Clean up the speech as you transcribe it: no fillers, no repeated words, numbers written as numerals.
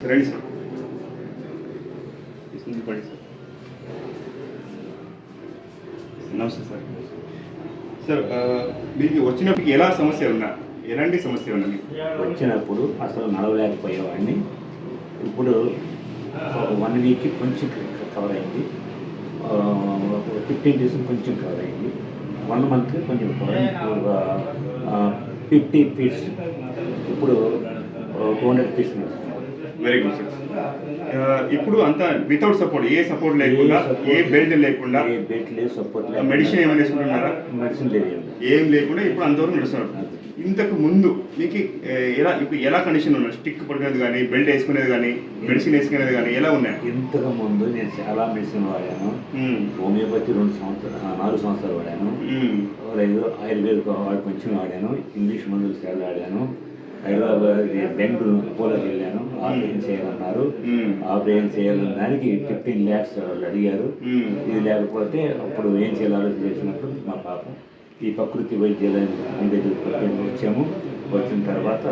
రండి సార్. పడి సార్. నమస్తే సార్. సార్ మీకు వచ్చినప్పటికి ఎలా సమస్య ఉన్నా, ఎలాంటి సమస్య ఉన్నా మీకు? వచ్చినప్పుడు అసలు నడవలేకపోయేవాడిని. ఇప్పుడు ఒక 1 వీక్ కొంచెం కవర్ అయింది, 15 డేస్ కొంచెం కవర్ అయింది, 1 మంత్ కొంచెం కవర్ అయింది. ఇప్పుడు 50 ఫీట్స్, ఇప్పుడు 200 ఫీట్స్. Very good sir. ఇప్పుడు అంతా వితౌట్ సపోర్ట్, ఏ సపోర్ట్ లేకుండా, ఏ బెల్ట్ లేకుండా, ఏ బెల్ట్ లేదు, సపోర్ట్ లేదు, మెడిసిన్ ఏమైనా వేసుకుంటున్నారా? మెడిసిన్ లేదు, ఏం లేకుండా ఇప్పుడు అంతవరకు నడుస్తున్నారు. ఇంతకు ముందు మీకు ఇప్పుడు ఎలా కండిషన్ ఉన్నారు? స్టిక్ పడుకునేది కానీ, బెల్ట్ వేసుకునేది కానీ, మెడిసిన్ వేసుకునేది కానీ ఎలా ఉన్నాయి? ఇంతకు ముందు నేను చాలా మెడిసిన్ వాడాను. హోమియోపతి 4 సంవత్సరాలు వాడాను. లేదు ఆయుర్వేదిక్ కొంచెం వాడాను. ఇంగ్లీష్ మందులు చాలా వాడాను. హైదరాబాద్ బెంగళూరు అపోలోకి వెళ్ళాను. ఆపరేషన్ చేయాలన్నారు. ఆపరేషన్ చేయాలని దానికి 15 lakhs వాళ్ళు అడిగారు. ఇది లేకపోతే అప్పుడు ఏం చేయాలో ఆలోచన చేసినప్పుడు మా పాప ఈ ప్రకృతి వైద్యాలయం దగ్గరికి వచ్చాము. వచ్చిన తర్వాత